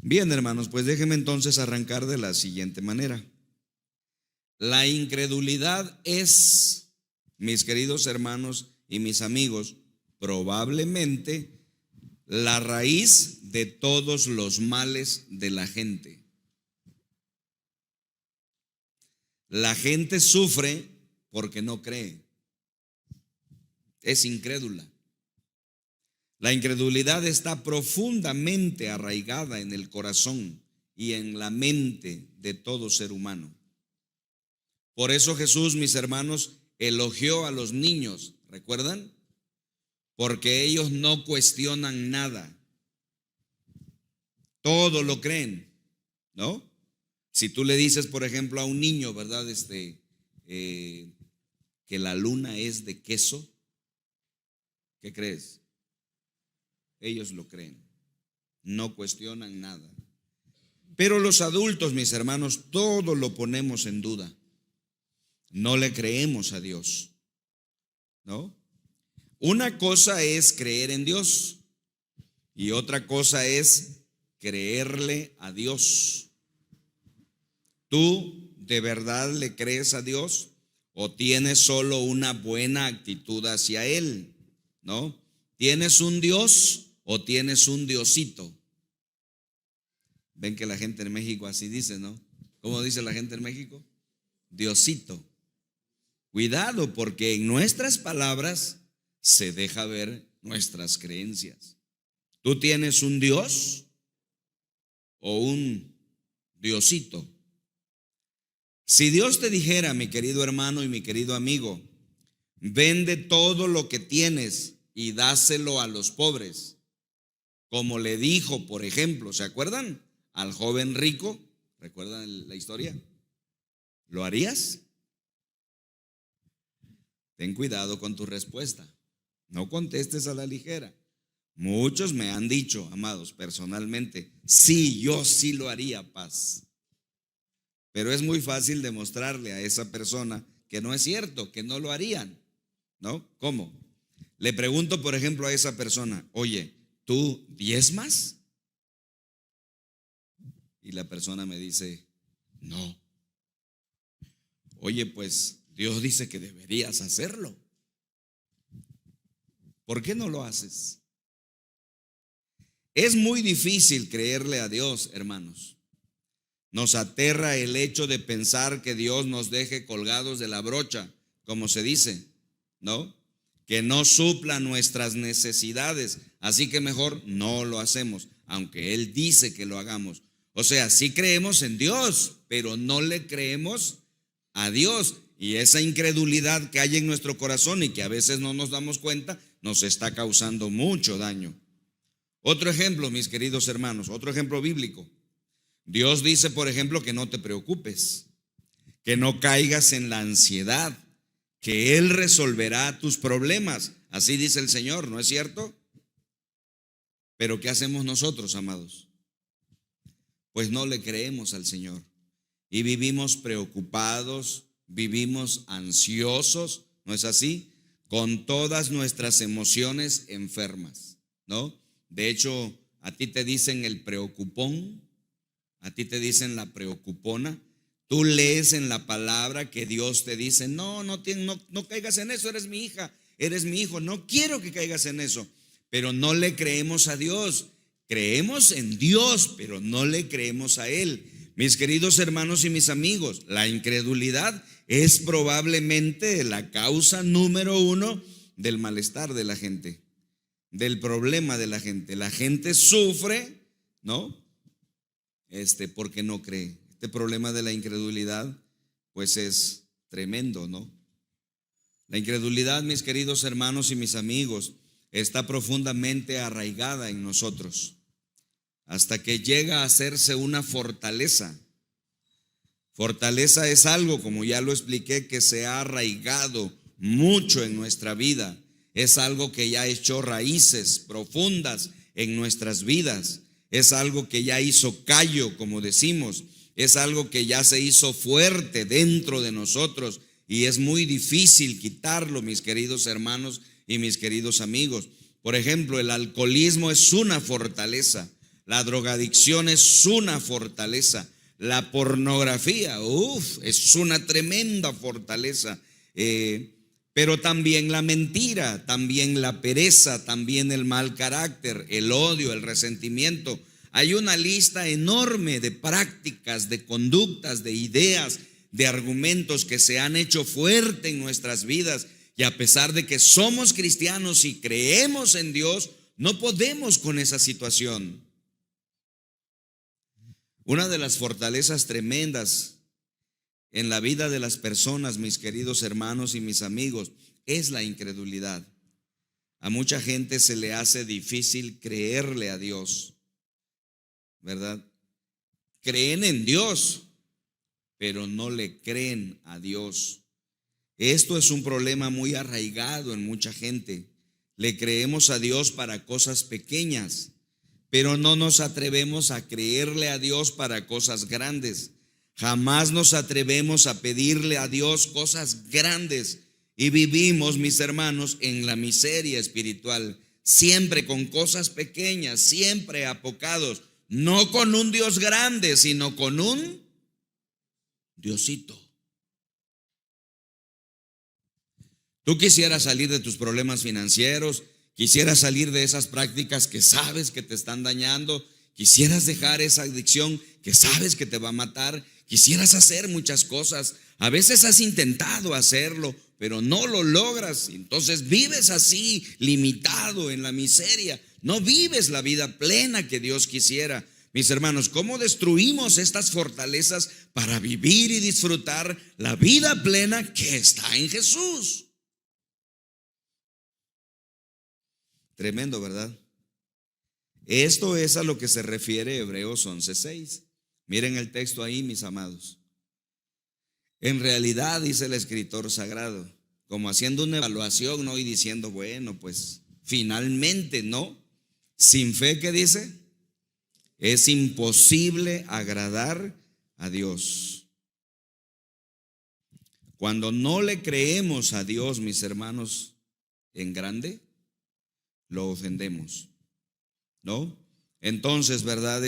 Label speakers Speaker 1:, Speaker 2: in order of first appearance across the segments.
Speaker 1: Bien, hermanos, pues déjenme entonces arrancar de la siguiente manera. La incredulidad es, mis queridos hermanos y mis amigos, probablemente la raíz de todos los males de la gente. La gente sufre porque no cree, es incrédula. La incredulidad está profundamente arraigada en el corazón y en la mente de todo ser humano. Por eso Jesús, mis hermanos, elogió a los niños, ¿recuerdan? Porque ellos no cuestionan nada, todo lo creen, ¿no? Si tú le dices, por ejemplo, a un niño, ¿verdad? Que la luna es de queso, ¿qué crees? Ellos lo creen, no cuestionan nada. Pero los adultos, mis hermanos, todo lo ponemos en duda. No le creemos a Dios, ¿no? Una cosa es creer en Dios y otra cosa es creerle a Dios. ¿Tú de verdad le crees a Dios o tienes solo una buena actitud hacia Él? ¿No? ¿Tienes un Dios o tienes un diosito? Ven que la gente en México así dice, ¿no? ¿Cómo dice la gente en México? Diosito. Cuidado, porque en nuestras palabras se deja ver nuestras creencias. ¿Tú tienes un Dios o un diosito? Si Dios te dijera, mi querido hermano y mi querido amigo, vende todo lo que tienes y dáselo a los pobres, como le dijo, por ejemplo, ¿se acuerdan? Al joven rico, ¿recuerdan la historia? ¿Lo harías? Ten cuidado con tu respuesta. No contestes a la ligera. Muchos me han dicho, amados, personalmente, sí, yo sí lo haría, paz. Pero es muy fácil demostrarle a esa persona que no es cierto, que no lo harían, ¿no? ¿Cómo? Le pregunto, por ejemplo, a esa persona, oye, ¿tú diezmas? Y la persona me dice, no. Oye, pues Dios dice que deberías hacerlo. ¿Por qué no lo haces? Es muy difícil creerle a Dios, hermanos. Nos aterra el hecho de pensar que Dios nos deje colgados de la brocha, como se dice, ¿no? Que no supla nuestras necesidades, así que mejor no lo hacemos, aunque Él dice que lo hagamos. O sea, sí creemos en Dios, pero no le creemos a Dios. Y esa incredulidad que hay en nuestro corazón y que a veces no nos damos cuenta, nos está causando mucho daño. Otro ejemplo, mis queridos hermanos, otro ejemplo bíblico. Dios dice, por ejemplo, que no te preocupes, que no caigas en la ansiedad, que Él resolverá tus problemas. Así dice el Señor, ¿no es cierto? Pero ¿qué hacemos nosotros, amados? Pues no le creemos al Señor y vivimos preocupados, vivimos ansiosos, ¿no es así? Con todas nuestras emociones enfermas, ¿no? De hecho, a ti te dicen el preocupón, a ti te dicen la preocupona. Tú lees en la palabra que Dios te dice, no caigas en eso, eres mi hija, eres mi hijo, no quiero que caigas en eso. Pero no le creemos a Dios, creemos en Dios, pero no le creemos a Él. Mis queridos hermanos y mis amigos, la incredulidad es probablemente la causa número uno del malestar de la gente, del problema de la gente. La gente sufre, ¿no? Porque no cree. Este problema de la incredulidad, pues es tremendo, ¿no? La incredulidad, mis queridos hermanos y mis amigos, está profundamente arraigada en nosotros, hasta que llega a hacerse una fortaleza. Fortaleza es algo, como ya lo expliqué, que se ha arraigado mucho en nuestra vida. Es algo que ya echó raíces profundas en nuestras vidas. Es algo que ya hizo callo, como decimos. Es algo que ya se hizo fuerte dentro de nosotros y es muy difícil quitarlo, mis queridos hermanos y mis queridos amigos. Por ejemplo, el alcoholismo es una fortaleza. La drogadicción es una fortaleza. La pornografía, es una tremenda fortaleza. Pero también la mentira, también la pereza, también el mal carácter, el odio, el resentimiento. Hay una lista enorme de prácticas, de conductas, de ideas, de argumentos que se han hecho fuerte en nuestras vidas. Y a pesar de que somos cristianos y creemos en Dios, no podemos con esa situación. Una de las fortalezas tremendas en la vida de las personas, mis queridos hermanos y mis amigos, es la incredulidad. A mucha gente se le hace difícil creerle a Dios, ¿verdad? Creen en Dios, pero no le creen a Dios. Esto es un problema muy arraigado en mucha gente. Le creemos a Dios para cosas pequeñas, pero no nos atrevemos a creerle a Dios para cosas grandes. Jamás nos atrevemos a pedirle a Dios cosas grandes y vivimos, mis hermanos, en la miseria espiritual, siempre con cosas pequeñas, siempre apocados, no con un Dios grande, sino con un Diosito. Tú quisieras salir de tus problemas financieros, quisieras salir de esas prácticas que sabes que te están dañando, quisieras dejar esa adicción que sabes que te va a matar, quisieras hacer muchas cosas. A veces has intentado hacerlo, pero no lo logras. Entonces vives así, limitado en la miseria. No vives la vida plena que Dios quisiera. Mis hermanos, ¿cómo destruimos estas fortalezas para vivir y disfrutar la vida plena que está en Jesús? Tremendo, ¿verdad? Esto es a lo que se refiere Hebreos 11:6. Miren el texto ahí, mis amados. En realidad, dice el escritor sagrado, como haciendo una evaluación, ¿no? Y diciendo, bueno, pues finalmente, ¿no? Sin fe, ¿qué dice? Es imposible agradar a Dios. Cuando no le creemos a Dios, mis hermanos, en grande, lo ofendemos, ¿no? Entonces, ¿verdad?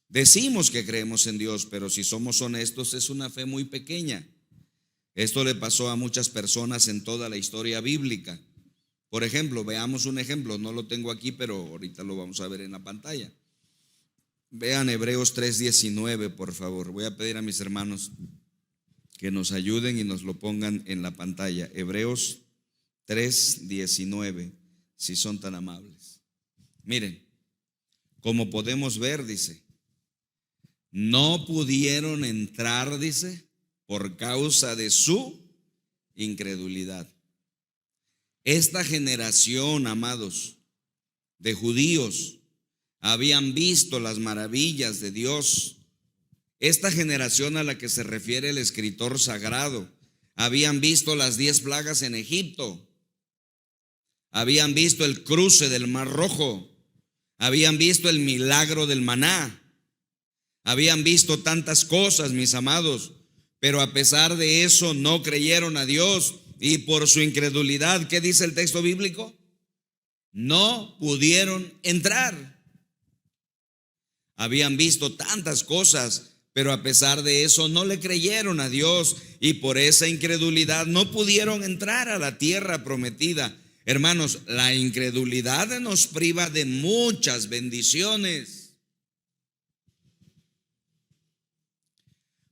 Speaker 1: Decimos que creemos en Dios, pero si somos honestos, es una fe muy pequeña. Esto le pasó a muchas personas en toda la historia bíblica. Por ejemplo, veamos un ejemplo, no lo tengo aquí, pero ahorita lo vamos a ver en la pantalla. Vean Hebreos 3:19, por favor. Voy a pedir a mis hermanos que nos ayuden y nos lo pongan en la pantalla. Hebreos 3:19, si son tan amables. Miren, como podemos ver, dice, no pudieron entrar, dice, por causa de su incredulidad. Esta generación, amados, de judíos, habían visto las maravillas de Dios. Esta generación a la que se refiere el escritor sagrado, habían visto las 10 plagas en Egipto, habían visto el cruce del Mar Rojo, habían visto el milagro del maná, habían visto tantas cosas, mis amados, pero a pesar de eso no creyeron a Dios y por su incredulidad, ¿qué dice el texto bíblico? No pudieron entrar. Habían visto tantas cosas, pero a pesar de eso no le creyeron a Dios y por esa incredulidad no pudieron entrar a la tierra prometida. Hermanos, la incredulidad nos priva de muchas bendiciones.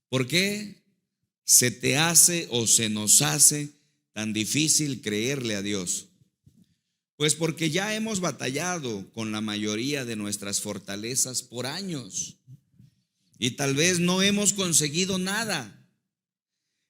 Speaker 1: ¿Por qué se te hace o se nos hace tan difícil creerle a Dios? Pues porque ya hemos batallado con la mayoría de nuestras fortalezas por años y tal vez no hemos conseguido nada.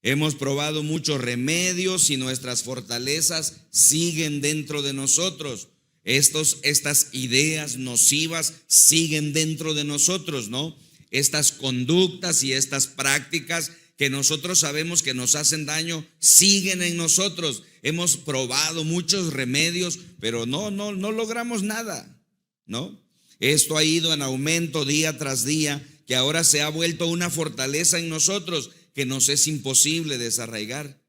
Speaker 1: Hemos probado muchos remedios y nuestras fortalezas siguen dentro de nosotros. Estas ideas nocivas siguen dentro de nosotros, ¿no? Estas conductas y estas prácticas que nosotros sabemos que nos hacen daño siguen en nosotros. Hemos probado muchos remedios, pero no logramos nada, ¿no? Esto ha ido en aumento día tras día, que ahora se ha vuelto una fortaleza en nosotros que nos es imposible desarraigar.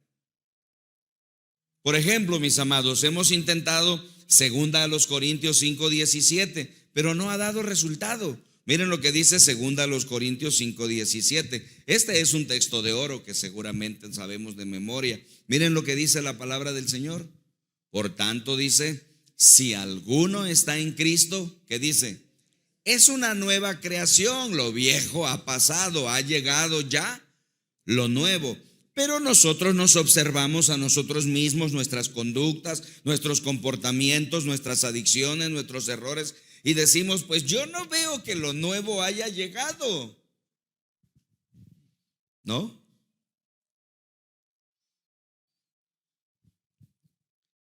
Speaker 1: Por ejemplo, mis amados, hemos intentado 2 Corintios 5:17, pero no ha dado resultado. Miren lo que dice 2 Corintios 5:17. Este es un texto de oro que seguramente sabemos de memoria. Miren lo que dice la palabra del Señor. Por tanto dice, si alguno está en Cristo, ¿qué dice? Es una nueva creación, lo viejo ha pasado, ha llegado ya lo nuevo. Pero nosotros nos observamos a nosotros mismos, nuestras conductas, nuestros comportamientos, nuestras adicciones, nuestros errores, y decimos, pues yo no veo que lo nuevo haya llegado, ¿no?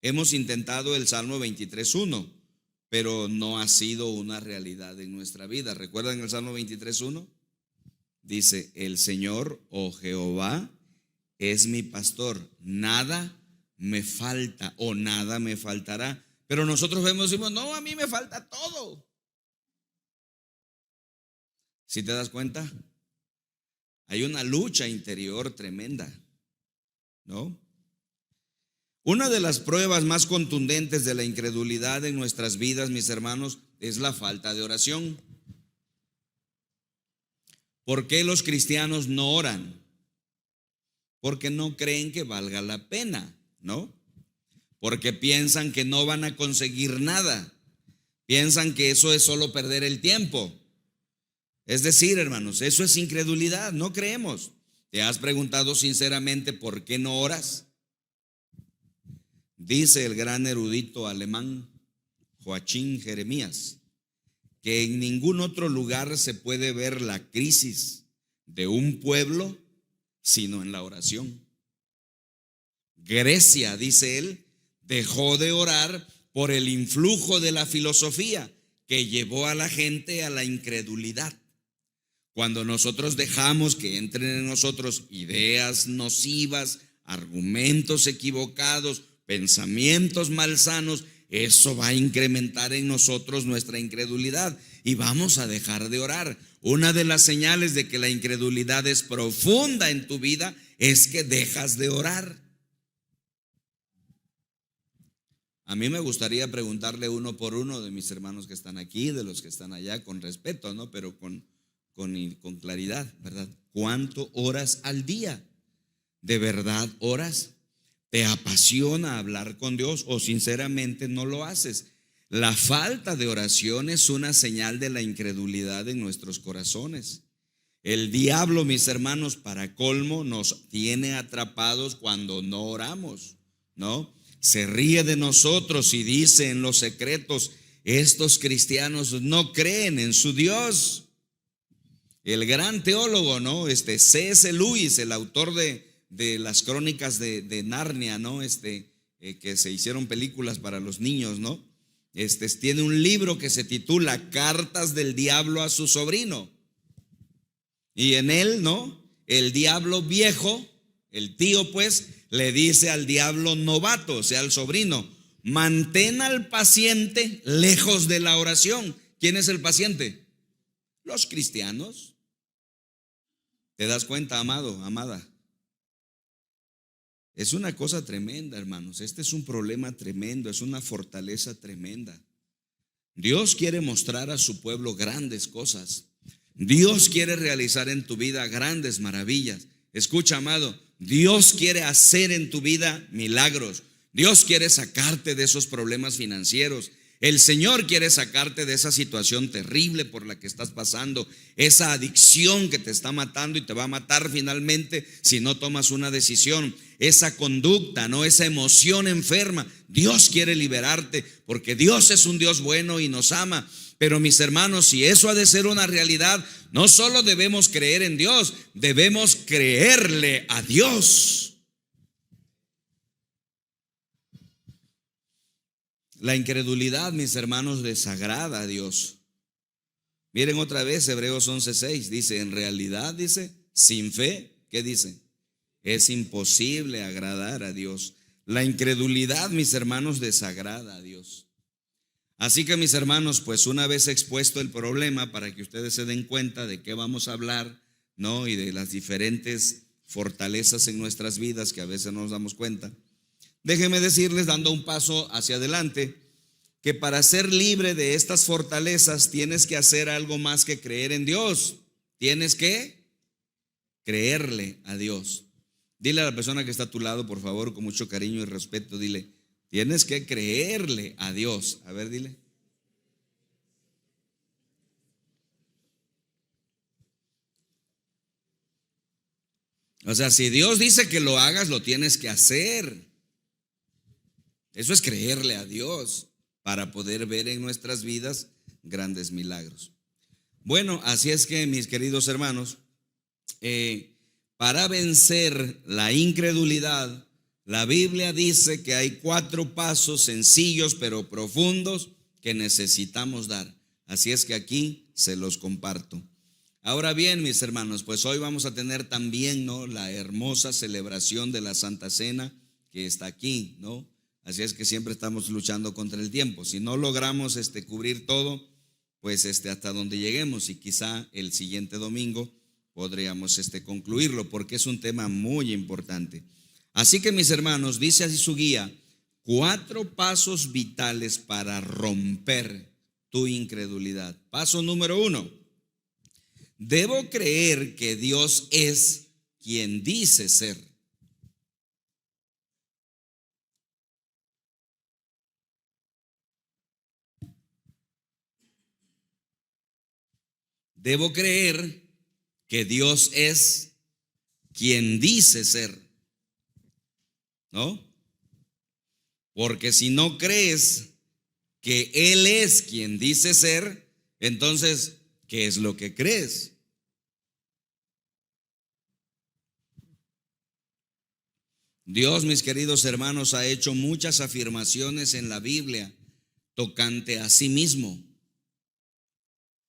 Speaker 1: Hemos intentado el Salmo 23:1, pero no ha sido una realidad en nuestra vida. ¿Recuerdan el Salmo 23:1? Dice, el Señor, oh Jehová, es mi pastor, nada me falta o nada me faltará. Pero nosotros vemos y decimos, no, a mí me falta todo. ¿Sí te das cuenta? Hay una lucha interior tremenda, ¿no? Una de las pruebas más contundentes de la incredulidad en nuestras vidas, mis hermanos, es la falta de oración. ¿Por qué los cristianos no oran? Porque no creen que valga la pena, ¿no? Porque piensan que no van a conseguir nada. Piensan que eso es solo perder el tiempo. Es decir, hermanos, eso es incredulidad, no creemos. ¿Te has preguntado sinceramente por qué no oras? Dice el gran erudito alemán Joachim Jeremías que en ningún otro lugar se puede ver la crisis de un pueblo sino en la oración. Grecia, dice él, dejó de orar por el influjo de la filosofía que llevó a la gente a la incredulidad. Cuando nosotros dejamos que entren en nosotros ideas nocivas, argumentos equivocados, pensamientos malsanos, eso va a incrementar en nosotros nuestra incredulidad y vamos a dejar de orar. Una de las señales de que la incredulidad es profunda en tu vida es que dejas de orar. A mí me gustaría preguntarle uno por uno de mis hermanos que están aquí, de los que están allá, con respeto, ¿no? Pero con claridad, ¿verdad? ¿Cuánto oras al día? ¿De verdad oras? ¿Te apasiona hablar con Dios o sinceramente no lo haces? La falta de oración es una señal de la incredulidad en nuestros corazones. El diablo, mis hermanos, para colmo, nos tiene atrapados cuando no oramos, ¿no? Se ríe de nosotros y dice en los secretos, estos cristianos no creen en su Dios. El gran teólogo, ¿no? C.S. Lewis, el autor de las crónicas de Narnia, ¿no? Que se hicieron películas para los niños, ¿no? Tiene un libro que se titula Cartas del Diablo a su sobrino. Y en él, ¿no? El diablo viejo, el tío pues, le dice al diablo novato, o sea, al sobrino, mantén al paciente lejos de la oración. ¿Quién es el paciente? Los cristianos. ¿Te das cuenta, amado, amada? Es una cosa tremenda, hermanos. Este es un problema tremendo, es una fortaleza tremenda. Dios quiere mostrar a su pueblo grandes cosas. Dios quiere realizar en tu vida grandes maravillas. Escucha, amado, Dios quiere hacer en tu vida milagros. Dios quiere sacarte de esos problemas financieros. El Señor quiere sacarte de esa situación terrible por la que estás pasando, esa adicción que te está matando y te va a matar finalmente si no tomas una decisión, esa conducta, ¿no? Esa emoción enferma. Dios quiere liberarte porque Dios es un Dios bueno y nos ama. Pero mis hermanos, si eso ha de ser una realidad, no solo debemos creer en Dios, debemos creerle a Dios. La incredulidad, mis hermanos, desagrada a Dios. Miren otra vez Hebreos 11:6, dice, en realidad, dice, sin fe, ¿qué dice? Es imposible agradar a Dios. La incredulidad, mis hermanos, desagrada a Dios. Así que, mis hermanos, pues una vez expuesto el problema, para que ustedes se den cuenta de qué vamos a hablar, ¿no? Y de las diferentes fortalezas en nuestras vidas que a veces no nos damos cuenta. Déjenme decirles, dando un paso hacia adelante, que para ser libre de estas fortalezas tienes que hacer algo más que creer en Dios. Tienes que creerle a Dios. Dile a la persona que está a tu lado, por favor, con mucho cariño y respeto, dile, tienes que creerle a Dios. A ver, dile. O sea, si Dios dice que lo hagas, lo tienes que hacer. Eso es creerle a Dios para poder ver en nuestras vidas grandes milagros. Bueno, así es que, mis queridos hermanos, para vencer la incredulidad, la Biblia dice que hay 4 pasos sencillos pero profundos que necesitamos dar. Así es que aquí se los comparto. Ahora bien, mis hermanos, pues hoy vamos a tener también, ¿no?, la hermosa celebración de la Santa Cena que está aquí, ¿no? Así es que siempre estamos luchando contra el tiempo. Si no logramos cubrir todo, pues hasta donde lleguemos, y quizá el siguiente domingo podríamos concluirlo, porque es un tema muy importante. Así que, mis hermanos, dice así su guía: 4 pasos vitales para romper tu incredulidad. Paso número 1. Debo creer que Dios es quien dice ser. Debo creer que Dios es quien dice ser, ¿no? Porque si no crees que Él es quien dice ser, entonces, ¿qué es lo que crees? Dios, mis queridos hermanos, ha hecho muchas afirmaciones en la Biblia tocante a sí mismo.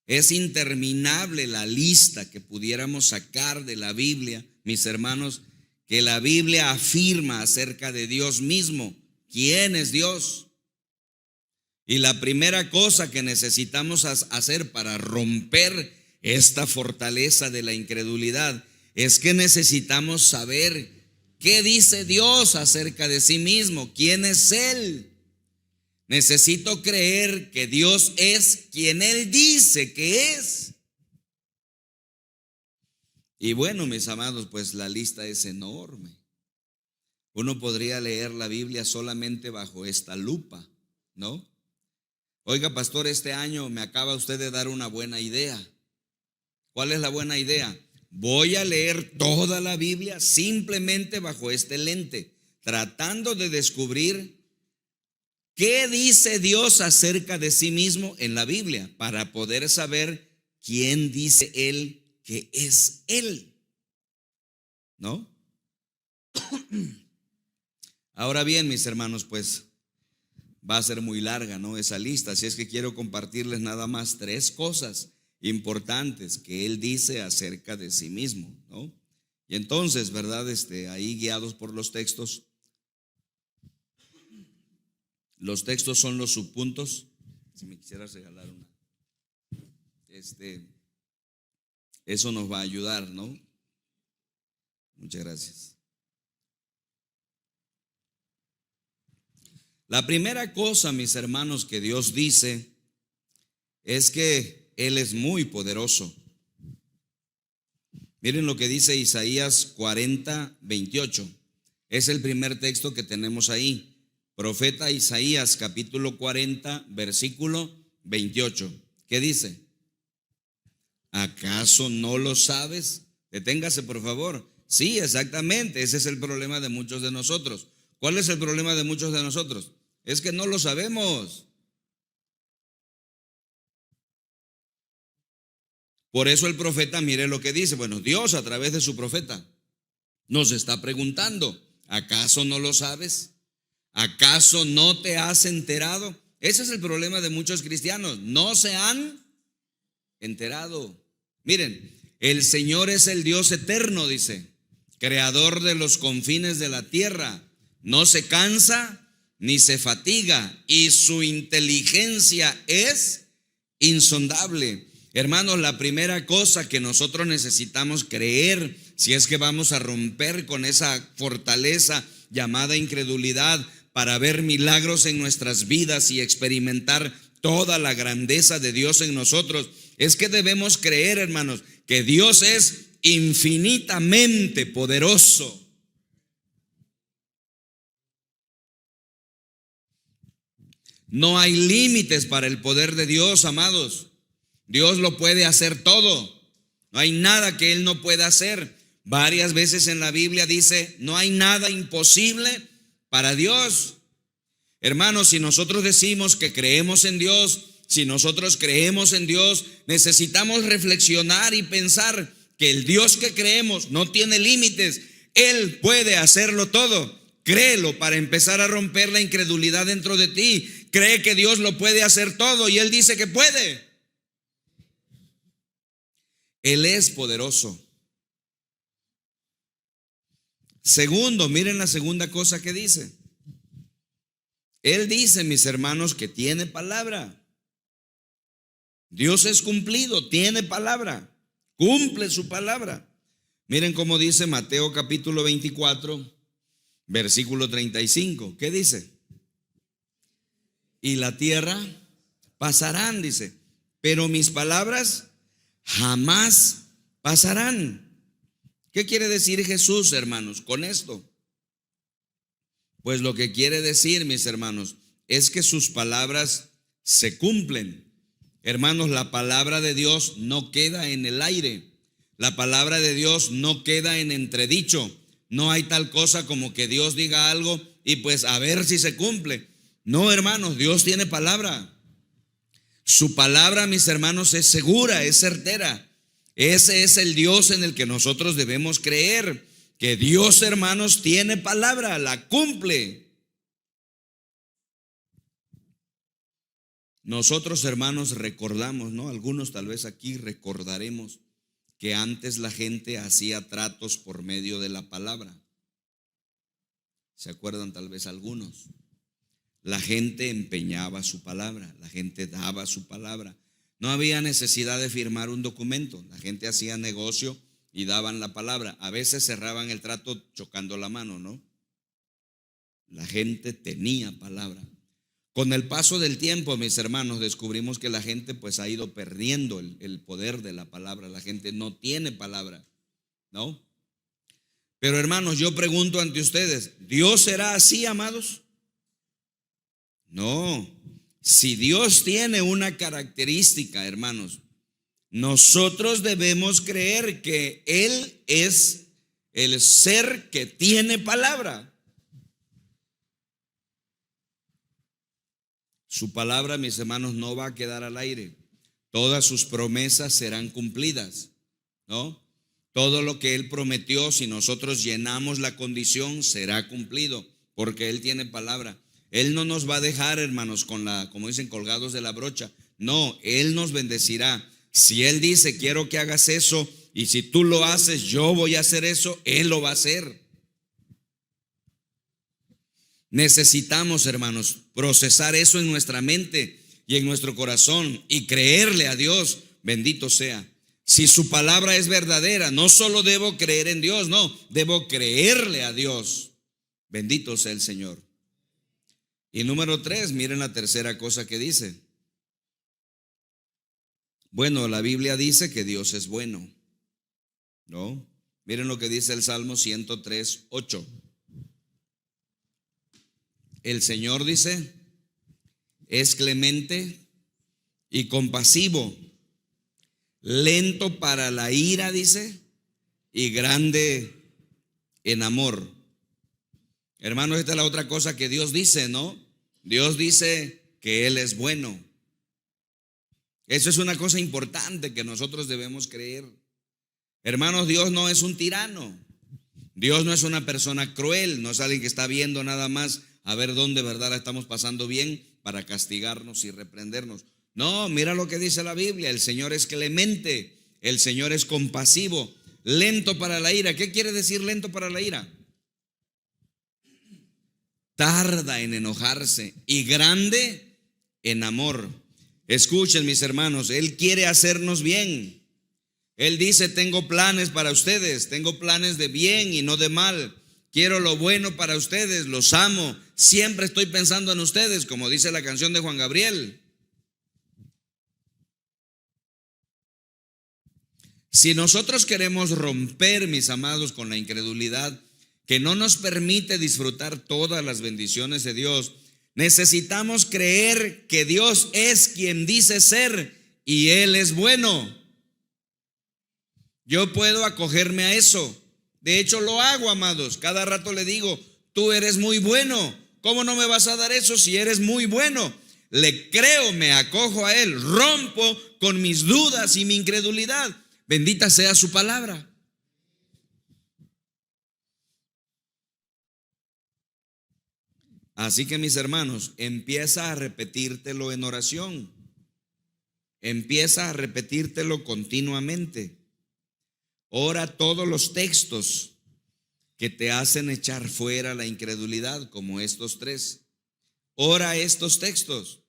Speaker 1: Es interminable la lista que pudiéramos sacar de la Biblia, mis hermanos, que la Biblia afirma acerca de Dios mismo. ¿Quién es Dios? Y la primera cosa que necesitamos hacer para romper esta fortaleza de la incredulidad es que necesitamos saber qué dice Dios acerca de sí mismo. ¿Quién es Él? Necesito creer que Dios es quien Él dice que es. Y bueno, mis amados, pues la lista es enorme. Uno podría leer la Biblia solamente bajo esta lupa, ¿no? Oiga, pastor, este año me acaba usted de dar una buena idea. ¿Cuál es la buena idea? Voy a leer toda la Biblia simplemente bajo este lente, tratando de descubrir qué dice Dios acerca de sí mismo en la Biblia, para poder saber quién dice Él que es Él, ¿no? Ahora bien, mis hermanos, pues va a ser muy larga, ¿no?, esa lista, así es que quiero compartirles nada más 3 cosas importantes que Él dice acerca de sí mismo, ¿no? Y entonces, ¿verdad? Ahí guiados por los textos son los subpuntos. Si me quisieras regalar una, eso nos va a ayudar, ¿no? Muchas gracias. La primera cosa, mis hermanos, que Dios dice es que Él es muy poderoso. Miren lo que dice Isaías 40:28. Es el primer texto que tenemos ahí. Profeta Isaías, capítulo 40, versículo 28. ¿Qué dice? ¿Acaso no lo sabes? Deténgase, por favor. Sí, exactamente. Ese es el problema de muchos de nosotros. ¿Cuál es el problema de muchos de nosotros? Es que no lo sabemos. Por eso el profeta, mire lo que dice. Bueno, Dios a través de su profeta nos está preguntando: ¿acaso no lo sabes? ¿Acaso no te has enterado? Ese es el problema de muchos cristianos. No se han enterado. Miren, el Señor es el Dios eterno, dice, creador de los confines de la tierra. No se cansa ni se fatiga, y su inteligencia es insondable. Hermanos, la primera cosa que nosotros necesitamos creer, si es que vamos a romper con esa fortaleza llamada incredulidad, para ver milagros en nuestras vidas y experimentar toda la grandeza de Dios en nosotros, es que debemos creer, hermanos, que Dios es infinitamente poderoso. No hay límites para el poder de Dios, amados. Dios lo puede hacer todo. No hay nada que Él no pueda hacer. Varias veces en la Biblia dice, no hay nada imposible para Dios. Hermanos, si nosotros decimos que creemos en Dios, si nosotros creemos en Dios, necesitamos reflexionar y pensar que el Dios que creemos no tiene límites. Él puede hacerlo todo. Créelo para empezar a romper la incredulidad dentro de ti. Cree que Dios lo puede hacer todo y Él dice que puede. Él es poderoso. Segundo, miren la segunda cosa que dice. Él dice, mis hermanos, que tiene palabra. Dios es cumplido, tiene palabra, cumple su palabra. Miren cómo dice Mateo capítulo 24, versículo 35. ¿Qué dice? Y la tierra pasarán, dice, pero mis palabras jamás pasarán. ¿Qué quiere decir Jesús, hermanos, con esto? Pues lo que quiere decir, mis hermanos, es que sus palabras se cumplen. Hermanos, la palabra de Dios no queda en el aire. La palabra de Dios no queda en entredicho. No hay tal cosa como que Dios diga algo y pues a ver si se cumple. No, hermanos, Dios tiene palabra. Su palabra, mis hermanos, es segura, es certera. Ese es el Dios en el que nosotros debemos creer. Que Dios, hermanos, tiene palabra, la cumple. Nosotros, hermanos, recordamos, ¿no? Algunos tal vez aquí recordaremos que antes la gente hacía tratos por medio de la palabra. ¿Se acuerdan tal vez algunos? La gente empeñaba su palabra, la gente daba su palabra. No había necesidad de firmar un documento, la gente hacía negocio y daban la palabra. A veces cerraban el trato chocando la mano, ¿no? La gente tenía palabra. Con el paso del tiempo, mis hermanos, descubrimos que la gente pues ha ido perdiendo el poder de la palabra. La gente no tiene palabra, ¿no? Pero hermanos, yo pregunto ante ustedes, ¿Dios será así, amados? No. Si Dios tiene una característica, hermanos, nosotros debemos creer que Él es el ser que tiene palabra. Su palabra, mis hermanos, no va a quedar al aire. Todas sus promesas serán cumplidas, ¿no? Todo lo que Él prometió, si nosotros llenamos la condición, será cumplido, porque Él tiene palabra. Él no nos va a dejar, hermanos, como dicen, colgados de la brocha. No, Él nos bendecirá. Si Él dice, quiero que hagas eso, y si tú lo haces, yo voy a hacer eso, Él lo va a hacer. Necesitamos, hermanos, procesar eso en nuestra mente y en nuestro corazón y creerle a Dios, bendito sea. Si su palabra es verdadera, no solo debo creer en Dios, no, debo creerle a Dios. Bendito sea el Señor. Y número 3, miren la tercera cosa que dice. Bueno, la Biblia dice que Dios es bueno, ¿no? Miren lo que dice el Salmo 103, 8. El Señor dice, es clemente y compasivo, lento para la ira, dice, y grande en amor. Hermanos, esta es la otra cosa que Dios dice, ¿no? Dios dice que Él es bueno. Eso es una cosa importante que nosotros debemos creer. Hermanos, Dios no es un tirano. Dios no es una persona cruel, no es alguien que está viendo nada más a ver dónde verdad la estamos pasando bien para castigarnos y reprendernos. No, mira lo que dice la Biblia, el Señor es clemente, el Señor es compasivo, lento para la ira. ¿Qué quiere decir lento para la ira? Tarda en enojarse y grande en amor. Escuchen, mis hermanos, Él quiere hacernos bien. Él dice, tengo planes para ustedes, tengo planes de bien y no de mal. quiero lo bueno para ustedes, los amo, siempre estoy pensando en ustedes, como dice la canción de Juan Gabriel. Si nosotros queremos romper, mis amados, con la incredulidad que no nos permite disfrutar todas las bendiciones de Dios, necesitamos creer que Dios es quien dice ser y Él es bueno. Yo puedo acogerme a eso. De hecho, lo hago, amados. Cada rato le digo, tú eres muy bueno. ¿Cómo no me vas a dar eso si eres muy bueno? Le creo, me acojo a Él, rompo con mis dudas y mi incredulidad. Bendita sea su palabra. Así que, mis hermanos, empieza a repetírtelo en oración. Empieza a repetírtelo continuamente. Ora todos los textos que te hacen echar fuera la incredulidad, como estos 3. Ora estos textos.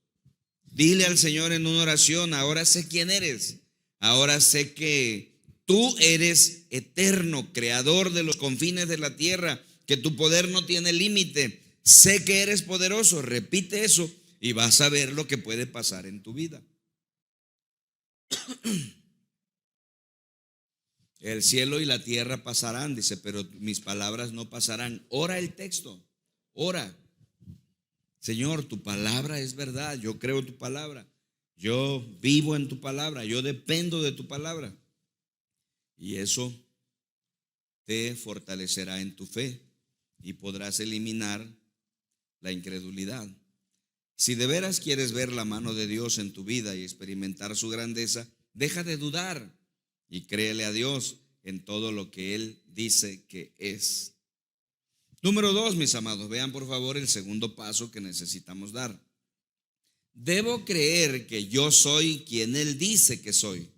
Speaker 1: Dile al Señor en una oración, ahora sé quién eres. Ahora sé que tú eres eterno, creador de los confines de la tierra, que tu poder no tiene límite. Sé que eres poderoso. Repite eso y vas a ver lo que puede pasar en tu vida. El cielo y la tierra pasarán, dice, pero mis palabras no pasarán. Ora el texto, ora. Señor, tu palabra es verdad, yo creo tu palabra, yo vivo en tu palabra, yo dependo de tu palabra. Y eso te fortalecerá en tu fe y podrás eliminar la incredulidad. Si de veras quieres ver la mano de Dios en tu vida y experimentar su grandeza, deja de dudar y créele a Dios en todo lo que Él dice que es. Número 2, mis amados, vean por favor el segundo paso que necesitamos dar. Debo creer que yo soy quien Él dice que soy.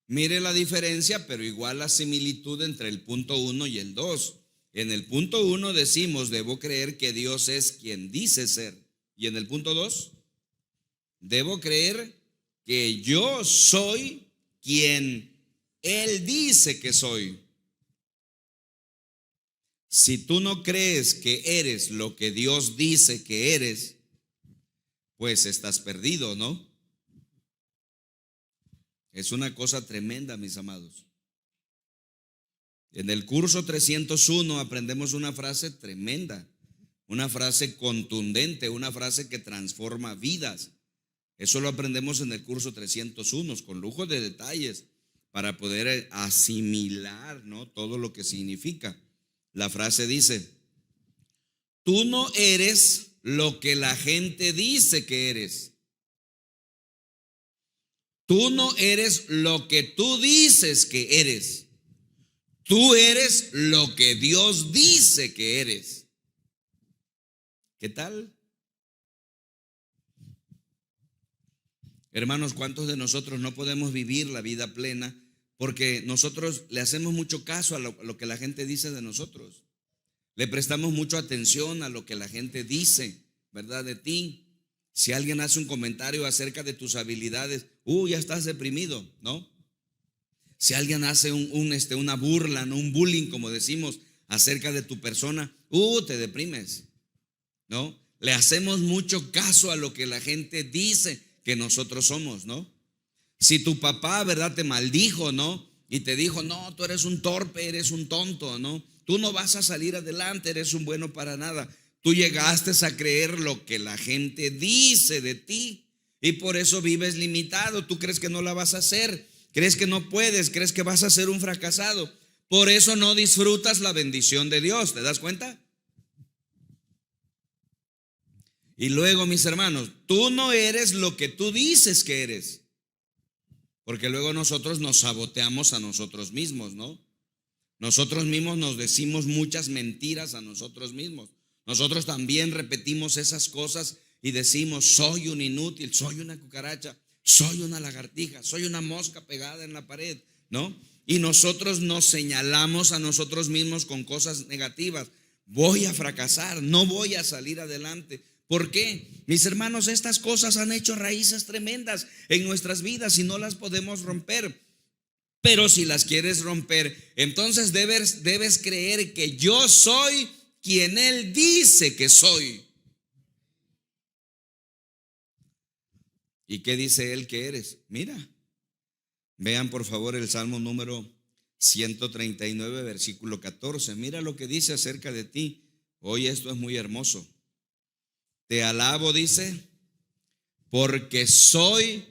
Speaker 1: Mire la diferencia, pero igual la similitud entre el punto 1 y el 2. En el punto 1 decimos, debo creer que Dios es quien dice ser. Y en el punto 2, debo creer que yo soy quien Él dice que soy. Si tú no crees que eres lo que Dios dice que eres, pues estás perdido, ¿no? Es una cosa tremenda, mis amados. En el curso 301 aprendemos una frase tremenda, una frase contundente, una frase que transforma vidas. Eso lo aprendemos en el curso 301 con lujo de detalles para poder asimilar, ¿no?, todo lo que significa. La frase dice: tú no eres lo que la gente dice que eres. Tú no eres lo que tú dices que eres. Tú eres lo que Dios dice que eres. ¿Qué tal? Hermanos, ¿cuántos de nosotros no podemos vivir la vida plena porque nosotros le hacemos mucho caso a lo que la gente dice de nosotros? Le prestamos mucha atención a lo que la gente dice, ¿verdad?, de ti. Si alguien hace un comentario acerca de tus habilidades, ya estás deprimido, ¿no? Si alguien hace una burla, ¿no?, un bullying, como decimos, acerca de tu persona, te deprimes, ¿no? Le hacemos mucho caso a lo que la gente dice que nosotros somos, ¿no? Si tu papá, ¿verdad?, te maldijo, ¿no?, y te dijo, no, tú eres un torpe, eres un tonto, ¿no? Tú no vas a salir adelante, eres un bueno para nada. Tú llegaste a creer lo que la gente dice de ti y por eso vives limitado. Tú crees que no la vas a hacer, crees que no puedes, crees que vas a ser un fracasado. Por eso no disfrutas la bendición de Dios. ¿Te das cuenta? Y luego, mis hermanos, tú no eres lo que tú dices que eres, porque luego nosotros nos saboteamos a nosotros mismos, ¿no? Nosotros mismos nos decimos muchas mentiras a nosotros mismos. Nosotros también repetimos esas cosas y decimos, soy un inútil, soy una cucaracha, soy una lagartija, soy una mosca pegada en la pared, ¿no? Y nosotros nos señalamos a nosotros mismos con cosas negativas. Voy a fracasar, no voy a salir adelante. ¿Por qué? Mis hermanos, estas cosas han hecho raíces tremendas en nuestras vidas y no las podemos romper. Pero si las quieres romper, entonces debes creer que yo soy quien Él dice que soy. ¿Y qué dice Él que eres? Mira, vean por favor el Salmo número 139, versículo 14. Mira lo que dice acerca de ti. Hoy esto es muy hermoso. Te alabo, dice, porque soy,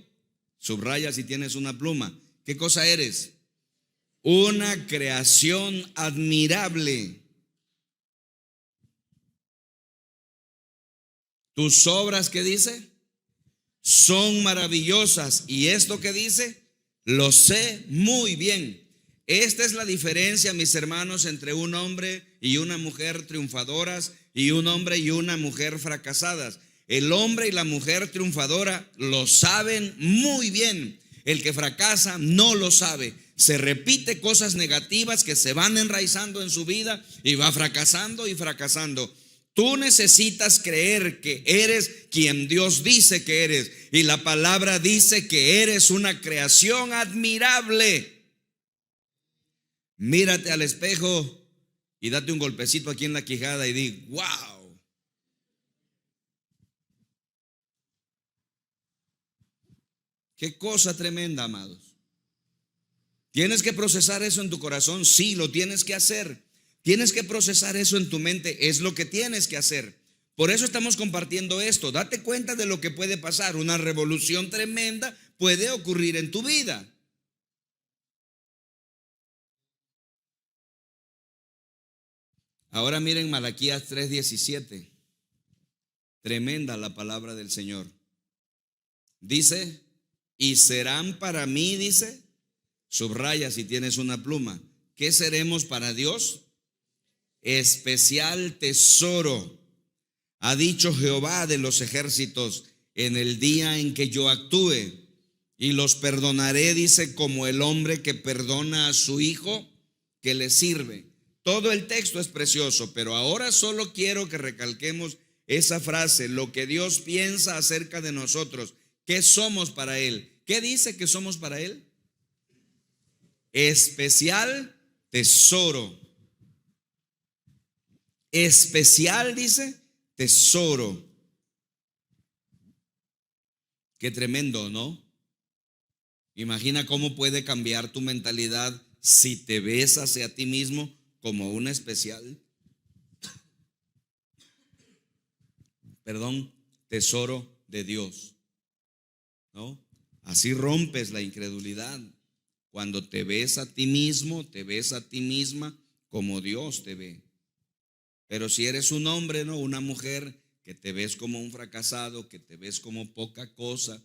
Speaker 1: subraya si tienes una pluma, ¿qué cosa eres? Una creación admirable. Tus obras, ¿qué dice? Son maravillosas. Y esto que dice, lo sé muy bien. Esta es la diferencia, mis hermanos, entre un hombre y una mujer triunfadoras y un hombre y una mujer fracasadas. El hombre y la mujer triunfadora lo saben muy bien. El que fracasa no lo sabe. Se repite cosas negativas que se van enraizando en su vida y va fracasando y fracasando. Tú necesitas creer que eres quien Dios dice que eres. Y la palabra dice que eres una creación admirable. Mírate al espejo y date un golpecito aquí en la quijada y di, wow. Qué cosa tremenda, amados. ¿Tienes que procesar eso en tu corazón? Sí, lo tienes que hacer. Tienes que procesar eso en tu mente, es lo que tienes que hacer. Por eso estamos compartiendo esto. Date cuenta de lo que puede pasar. Una revolución tremenda puede ocurrir en tu vida. Ahora miren Malaquías 3:17. Tremenda la palabra del Señor. Dice, y serán para mí, dice, subraya si tienes una pluma, ¿qué seremos para Dios? Especial tesoro, ha dicho Jehová de los ejércitos, en el día en que yo actúe, y los perdonaré, dice, como el hombre que perdona a su hijo que le sirve. Todo el texto es precioso, pero ahora solo quiero que recalquemos esa frase, lo que Dios piensa acerca de nosotros, ¿qué somos para Él? ¿Qué dice que somos para Él? Especial tesoro. Especial, dice, tesoro. Qué tremendo, ¿no? Imagina cómo puede cambiar tu mentalidad si te ves hacia ti mismo como un especial, tesoro de Dios, ¿no? Así rompes la incredulidad. Cuando te ves a ti mismo, te ves a ti misma como Dios te ve. Pero si eres un hombre, ¿no? Una mujer que te ves como un fracasado, que te ves como poca cosa,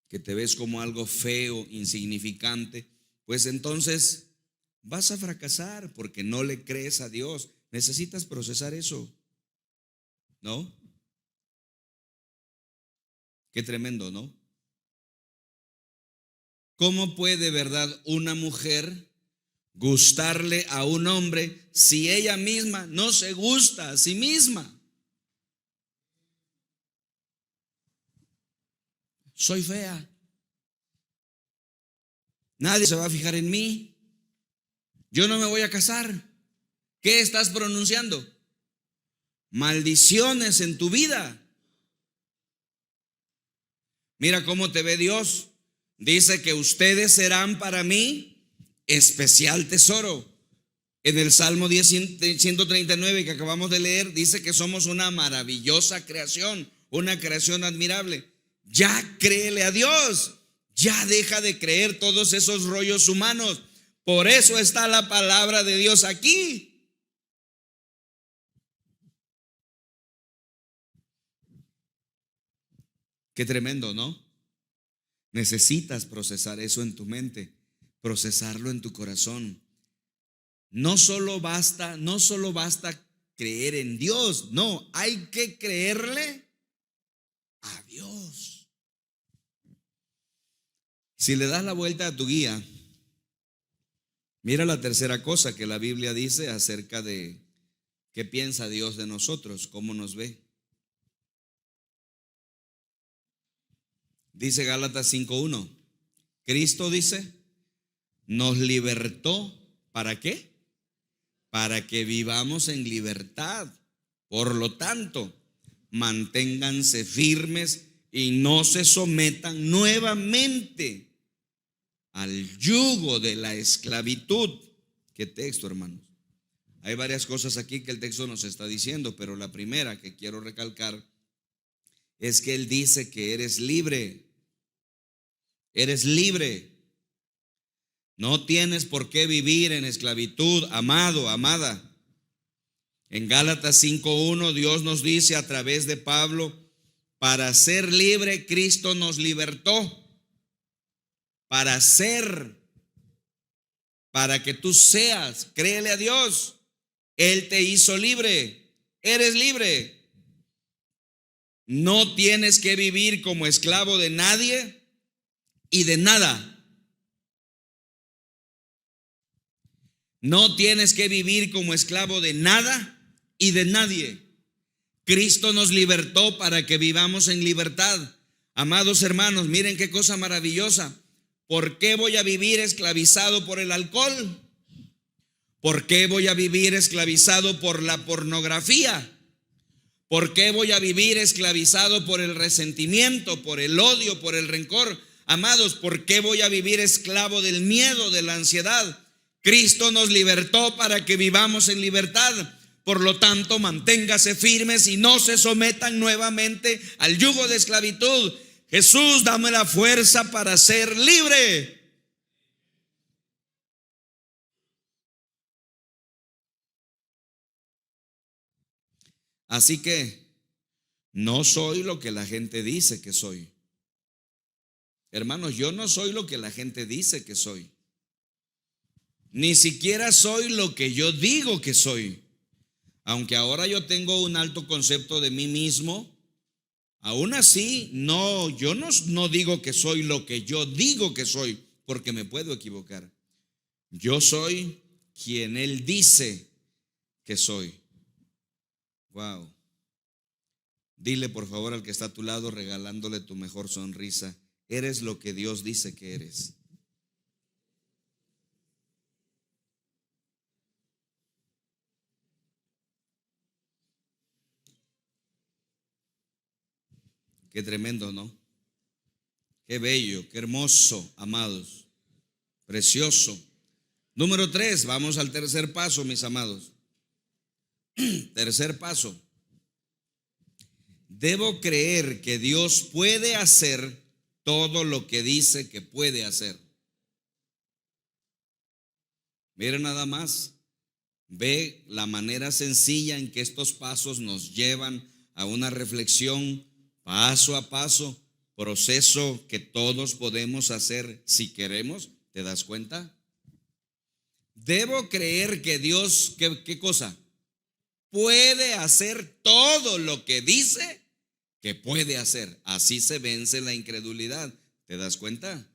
Speaker 1: que te ves como algo feo, insignificante, pues entonces vas a fracasar porque no le crees a Dios. Necesitas procesar eso, ¿no? Qué tremendo, ¿no? ¿Cómo puede, verdad, una mujer gustarle a un hombre si ella misma no se gusta a sí misma? Soy fea. Nadie se va a fijar en mí. Yo no me voy a casar. ¿Qué estás pronunciando? Maldiciones en tu vida. Mira cómo te ve Dios. Dice que ustedes serán para mí especial tesoro. En el Salmo 139 que acabamos de leer, dice que somos una maravillosa creación, una creación admirable. Ya créele a Dios. Ya deja de creer todos esos rollos humanos. Por eso está la palabra de Dios aquí. Qué tremendo, ¿no? Necesitas procesar eso en tu mente, procesarlo en tu corazón. No solo basta creer en Dios, no, hay que creerle a Dios. Si le das la vuelta a tu guía, mira la tercera cosa que la Biblia dice acerca de qué piensa Dios de nosotros, cómo nos ve. Dice Gálatas 5:1. Cristo dice, nos libertó. ¿Para qué? Para que vivamos en libertad. Por lo tanto, manténganse firmes y no se sometan nuevamente al yugo de la esclavitud. ¿Qué texto, hermanos? Hay varias cosas aquí que el texto nos está diciendo, pero la primera que quiero recalcar es que él dice que eres libre. Eres libre. No tienes por qué vivir en esclavitud, amado, amada. En Gálatas 5:1 Dios nos dice a través de Pablo, para ser libre Cristo nos libertó. Para que tú seas, créele a Dios. Él te hizo libre. Eres libre. No tienes que vivir como esclavo de nadie y de nada. No tienes que vivir como esclavo de nada y de nadie. Cristo nos libertó para que vivamos en libertad. Amados hermanos, miren qué cosa maravillosa. ¿Por qué voy a vivir esclavizado por el alcohol? ¿Por qué voy a vivir esclavizado por la pornografía? ¿Por qué voy a vivir esclavizado por el resentimiento, por el odio, por el rencor? Amados, ¿por qué voy a vivir esclavo del miedo, de la ansiedad? Cristo nos libertó para que vivamos en libertad. Por lo tanto, manténgase firmes y no se sometan nuevamente al yugo de esclavitud. Jesús, dame la fuerza para ser libre. Así que no soy lo que la gente dice que soy. Hermanos, yo no soy lo que la gente dice que soy. Ni siquiera soy lo que yo digo que soy. Aunque ahora yo tengo un alto concepto de mí mismo, aún así, yo no digo que soy lo que yo digo que soy, porque me puedo equivocar. Yo soy quien Él dice que soy. Wow. Dile por favor al que está a tu lado, regalándole tu mejor sonrisa, eres lo que Dios dice que eres. Qué tremendo, ¿no? Qué bello, qué hermoso, amados. Precioso. Número 3, vamos al tercer paso, mis amados. Tercer paso. Debo creer que Dios puede hacer todo lo que dice que puede hacer. Miren nada más. Ve la manera sencilla en que estos pasos nos llevan a una reflexión paso a paso, proceso que todos podemos hacer si queremos. ¿Te das cuenta? Debo creer que Dios, ¿qué cosa? Puede hacer todo lo que dice que puede hacer. Así se vence la incredulidad. ¿Te das cuenta?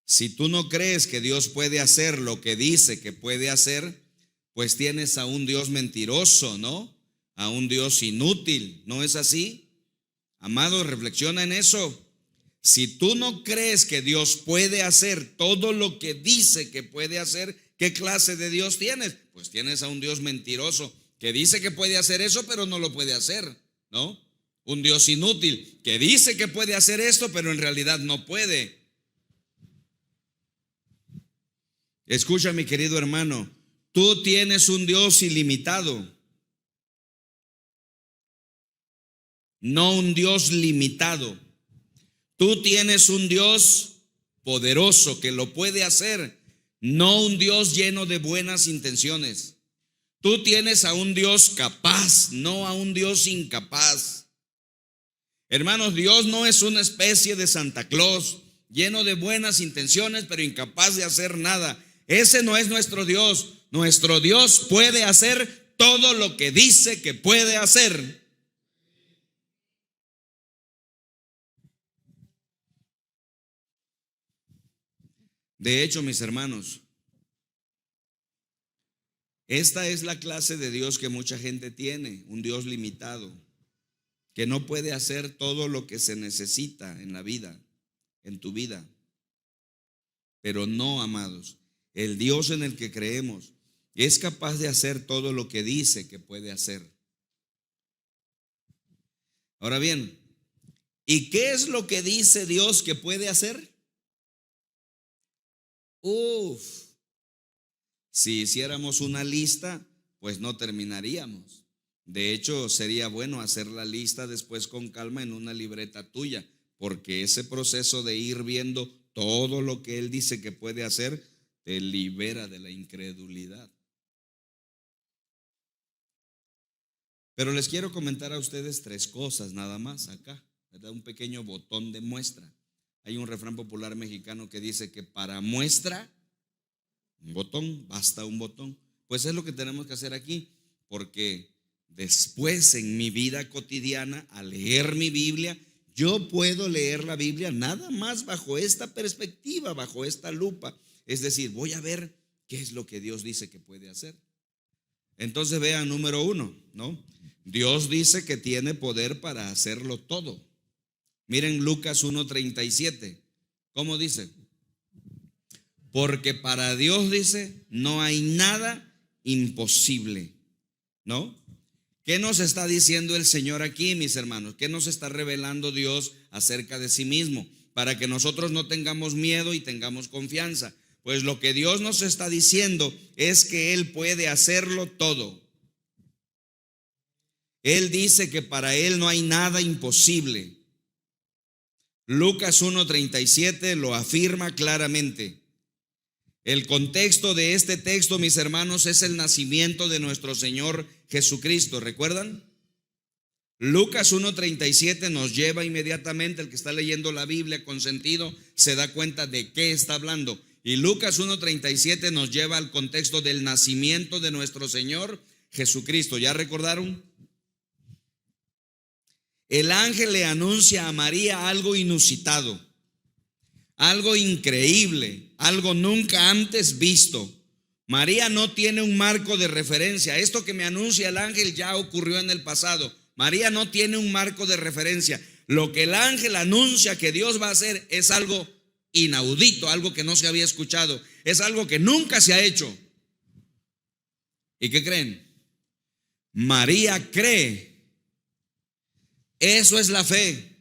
Speaker 1: Si tú no crees que Dios puede hacer lo que dice que puede hacer, pues tienes a un Dios mentiroso, ¿no? A un Dios inútil, ¿no es así? Amado, reflexiona en eso. Si tú no crees que Dios puede hacer todo lo que dice que puede hacer, ¿qué clase de Dios tienes? Pues tienes a un Dios mentiroso que dice que puede hacer eso, pero no lo puede hacer, ¿no? Un Dios inútil que dice que puede hacer esto, pero en realidad no puede. Escucha, mi querido hermano, tú tienes un Dios ilimitado, no un Dios limitado. Tú tienes un Dios poderoso que lo puede hacer, no un Dios lleno de buenas intenciones. Tú tienes a un Dios capaz, no a un Dios incapaz. Hermanos, Dios no es una especie de Santa Claus, lleno de buenas intenciones, pero incapaz de hacer nada. Ese no es nuestro Dios. Nuestro Dios puede hacer todo lo que dice que puede hacer. De hecho, mis hermanos, esta es la clase de Dios que mucha gente tiene, un Dios limitado, que no puede hacer todo lo que se necesita en la vida, en tu vida. Pero no, amados, el Dios en el que creemos es capaz de hacer todo lo que dice que puede hacer. Ahora bien, ¿y qué es lo que dice Dios que puede hacer? Si hiciéramos una lista, pues no terminaríamos. De hecho, sería bueno hacer la lista después con calma en una libreta tuya, porque ese proceso de ir viendo todo lo que Él dice que puede hacer, te libera de la incredulidad. Pero les quiero comentar a ustedes 3 cosas nada más acá, ¿verdad? Un pequeño botón de muestra. Hay un refrán popular mexicano que dice que para muestra, un botón, basta un botón. Pues es lo que tenemos que hacer aquí, porque después en mi vida cotidiana, al leer mi Biblia, yo puedo leer la Biblia nada más bajo esta perspectiva, bajo esta lupa. Es decir, voy a ver qué es lo que Dios dice que puede hacer. Entonces vean, número 1, ¿no? Dios dice que tiene poder para hacerlo todo. Miren Lucas 1:37. ¿Cómo dice? Porque para Dios, dice, no hay nada imposible, ¿no? ¿Qué nos está diciendo el Señor aquí, mis hermanos? ¿Qué nos está revelando Dios acerca de sí mismo? Para que nosotros no tengamos miedo y tengamos confianza. Pues lo que Dios nos está diciendo es que Él puede hacerlo todo. Él dice que para Él no hay nada imposible. Lucas 1:37 lo afirma claramente. El contexto de este texto, mis hermanos, es el nacimiento de nuestro Señor Jesucristo. ¿Recuerdan? Lucas 1:37 nos lleva inmediatamente, el que está leyendo la Biblia con sentido se da cuenta de qué está hablando. Y Lucas 1:37 nos lleva al contexto del nacimiento de nuestro Señor Jesucristo. ¿Ya recordaron? El ángel le anuncia a María algo inusitado, algo increíble, algo nunca antes visto. María no tiene un marco de referencia. Esto que me anuncia el ángel ya ocurrió en el pasado. María no tiene un marco de referencia. Lo que el ángel anuncia que Dios va a hacer es algo inaudito, algo que no se había escuchado, es algo que nunca se ha hecho. ¿Y qué creen? María cree. Eso es la fe.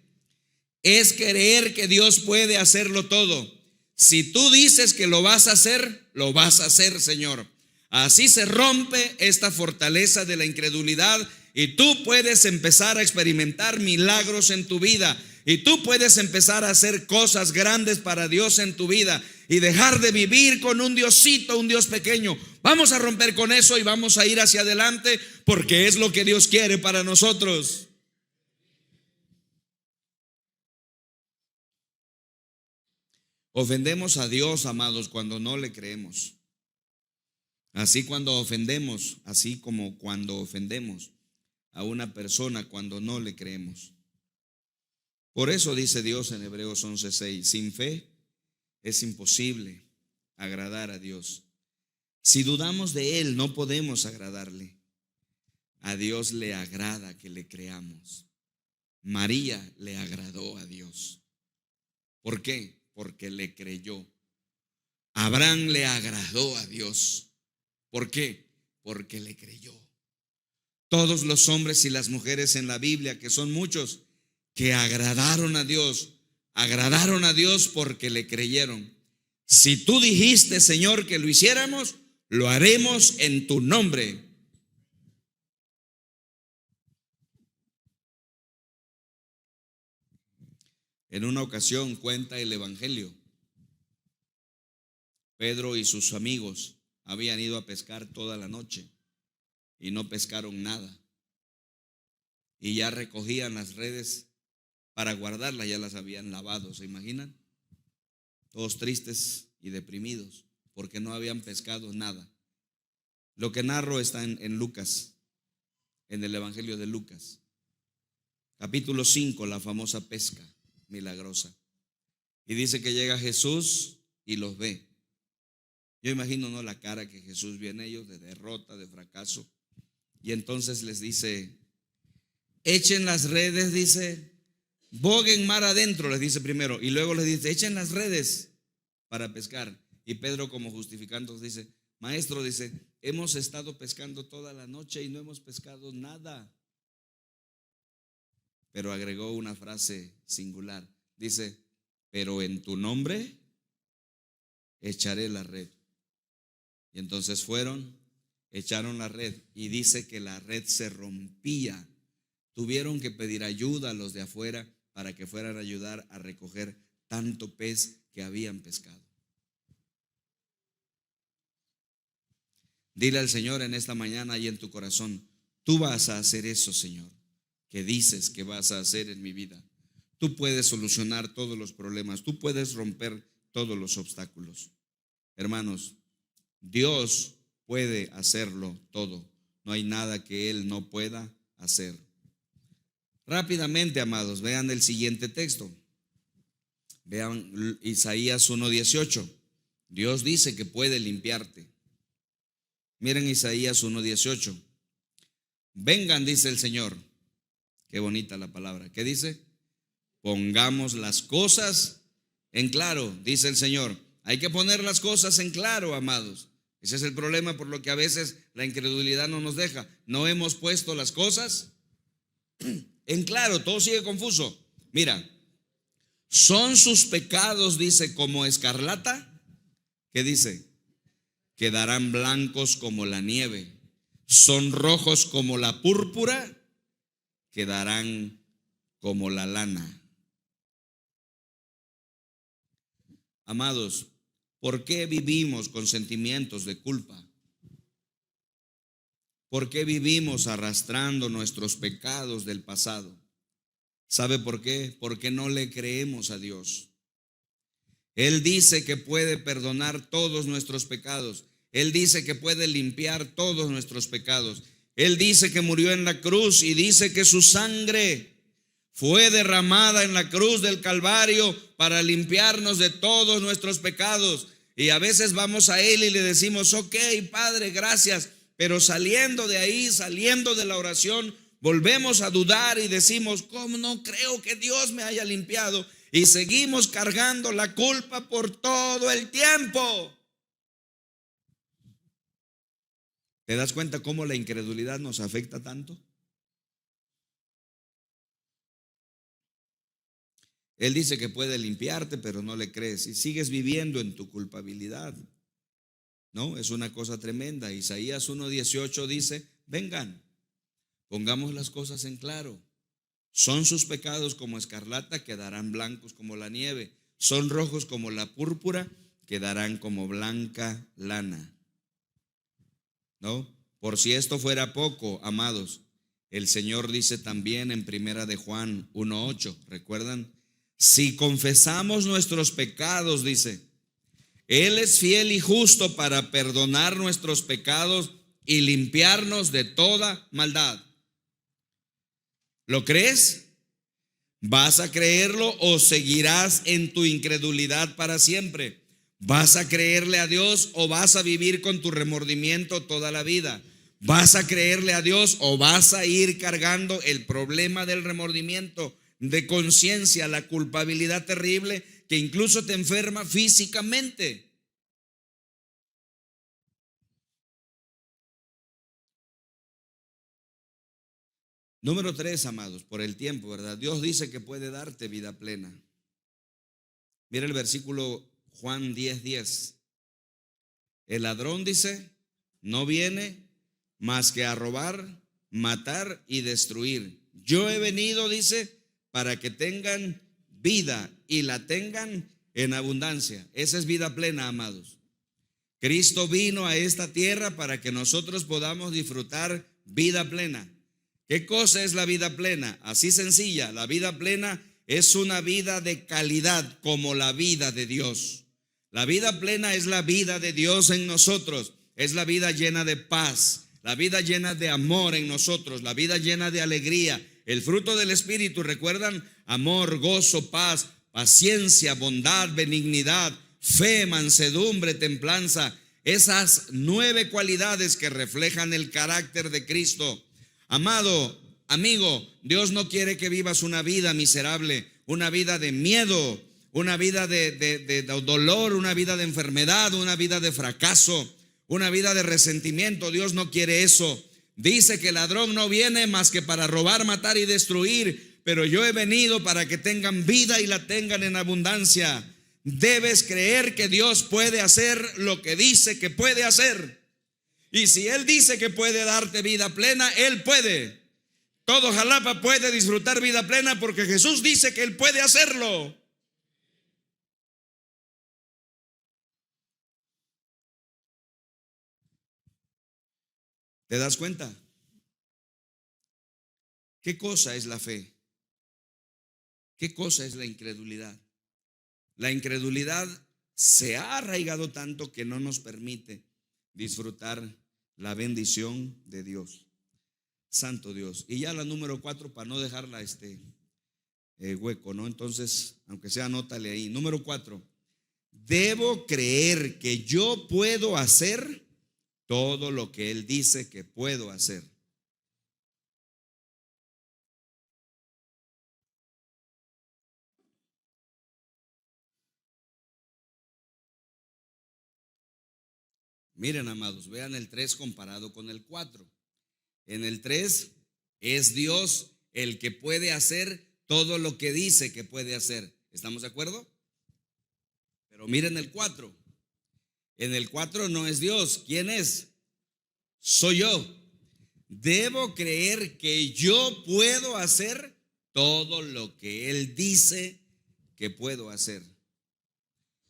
Speaker 1: Es creer que Dios puede hacerlo todo. Si tú dices que lo vas a hacer, Señor. Así se rompe esta fortaleza de la incredulidad y tú puedes empezar a experimentar milagros en tu vida. Y tú puedes empezar a hacer cosas grandes para Dios en tu vida y dejar de vivir con un Diosito, un Dios pequeño. Vamos a romper con eso y vamos a ir hacia adelante porque es lo que Dios quiere para nosotros. Ofendemos a Dios, amados, cuando no le creemos. Así como cuando ofendemos a una persona cuando no le creemos. Por eso dice Dios en Hebreos 11:6, sin fe es imposible agradar a Dios. Si dudamos de Él, no podemos agradarle. A Dios le agrada que le creamos. María le agradó a Dios. ¿Por qué? Porque le creyó. Abraham le agradó a Dios. ¿Por qué? Porque le creyó. Todos los hombres y las mujeres en la Biblia, que son muchos, que agradaron a Dios porque le creyeron. Si tú dijiste, Señor, que lo hiciéramos, lo haremos en tu nombre. En una ocasión cuenta el Evangelio, Pedro y sus amigos habían ido a pescar toda la noche y no pescaron nada. Y ya recogían las redes para guardarlas, ya las habían lavado, ¿se imaginan? Todos tristes y deprimidos porque no habían pescado nada. Lo que narro está en Lucas, en el Evangelio de Lucas, capítulo 5, la famosa pesca milagrosa. Y dice que llega Jesús y los ve. Yo imagino, ¿no?, la cara que Jesús ve en ellos, de derrota, de fracaso. Y entonces les dice: echen las redes, dice, boguen mar adentro, les dice primero, y luego les dice, echen las redes para pescar. Y Pedro, como justificando, dice, maestro, dice, hemos estado pescando toda la noche y no hemos pescado nada. Pero agregó una frase singular, dice, pero en tu nombre echaré la red. Y entonces fueron, echaron la red, y dice que la red se rompía. Tuvieron que pedir ayuda a los de afuera para que fueran a ayudar a recoger tanto pez que habían pescado. Dile al Señor en esta mañana y en tu corazón, tú vas a hacer eso, Señor, que dices que vas a hacer en mi vida. Tú puedes solucionar todos los problemas, tú puedes romper todos los obstáculos. Hermanos, Dios puede hacerlo todo. No hay nada que Él no pueda hacer. Rápidamente, amados, vean el siguiente texto. Vean Isaías 1:18. Dios dice que puede limpiarte. Miren Isaías 1:18. Vengan, dice el Señor. Qué bonita la palabra. ¿Qué dice? Pongamos las cosas en claro, dice el Señor. Hay que poner las cosas en claro, amados. Ese es el problema por lo que a veces la incredulidad no nos deja. No hemos puesto las cosas en claro, todo sigue confuso. Mira, son sus pecados, dice, como escarlata. ¿Qué dice? Quedarán blancos como la nieve. Son rojos como la púrpura, quedarán como la lana. Amados, ¿por qué vivimos con sentimientos de culpa? ¿Por qué vivimos arrastrando nuestros pecados del pasado? ¿Sabe por qué? Porque no le creemos a Dios. Él dice que puede perdonar todos nuestros pecados. Él dice que puede limpiar todos nuestros pecados. Él dice que murió en la cruz y dice que su sangre fue derramada en la cruz del Calvario para limpiarnos de todos nuestros pecados. Y a veces vamos a Él y le decimos, ok, Padre, gracias. Pero saliendo de ahí, saliendo de la oración, volvemos a dudar y decimos, ¿cómo no creo que Dios me haya limpiado? Y seguimos cargando la culpa por todo el tiempo. ¿Te das cuenta cómo la incredulidad nos afecta tanto? Él dice que puede limpiarte, pero no le crees y sigues viviendo en tu culpabilidad. No, es una cosa tremenda. Isaías 1:18 dice, vengan, pongamos las cosas en claro. Son sus pecados como escarlata, quedarán blancos como la nieve. Son rojos como la púrpura, quedarán como blanca lana. ¿No? Por si esto fuera poco, amados, el Señor dice también en Primera de Juan 1:8, ¿recuerdan? Si confesamos nuestros pecados, dice, Él es fiel y justo para perdonar nuestros pecados y limpiarnos de toda maldad. ¿Lo crees? ¿Vas a creerlo o seguirás en tu incredulidad para siempre? ¿Vas a creerle a Dios o vas a vivir con tu remordimiento toda la vida? ¿Vas a creerle a Dios o vas a ir cargando el problema del remordimiento, de conciencia, la culpabilidad terrible que incluso te enferma físicamente? Número 3, amados, por el tiempo, ¿verdad? Dios dice que puede darte vida plena. Mira el versículo Juan 10:10. El ladrón, dice, no viene más que a robar, matar y destruir. Yo he venido, dice, para que tengan vida y la tengan en abundancia. Esa es vida plena, amados. Cristo vino a esta tierra para que nosotros podamos disfrutar vida plena. ¿Qué cosa es la vida plena? Así sencilla, la vida plena es una vida de calidad como la vida de Dios. La vida plena es la vida de Dios en nosotros, es la vida llena de paz, la vida llena de amor en nosotros, la vida llena de alegría. El fruto del Espíritu, ¿recuerdan? Amor, gozo, paz, paciencia, bondad, benignidad, fe, mansedumbre, templanza. Esas 9 cualidades que reflejan el carácter de Cristo. Amado, amigo, Dios no quiere que vivas una vida miserable, una vida de miedo, una vida de dolor, una vida de enfermedad, una vida de fracaso, una vida de resentimiento. Dios no quiere eso. Dice que el ladrón no viene más que para robar, matar y destruir, pero yo he venido para que tengan vida y la tengan en abundancia. Debes creer que Dios puede hacer lo que dice que puede hacer. Y si Él dice que puede darte vida plena, Él puede. Todo Jalapa puede disfrutar vida plena porque Jesús dice que Él puede hacerlo. ¿Te das cuenta? ¿Qué cosa es la fe? ¿Qué cosa es la incredulidad? La incredulidad se ha arraigado tanto que no nos permite disfrutar la bendición de Dios. Santo Dios. Y ya la número 4, para no dejarla hueco, ¿no? Entonces, aunque sea, anótale ahí. Número 4. Debo creer que yo puedo hacer todo lo que Él dice que puedo hacer. Miren, amados, vean el 3 comparado con el 4. En el 3 es Dios el que puede hacer todo lo que dice que puede hacer. ¿Estamos de acuerdo? Pero miren el 4. En el 4 no es Dios. ¿Quién es? Soy yo. Debo creer que yo puedo hacer todo lo que Él dice que puedo hacer.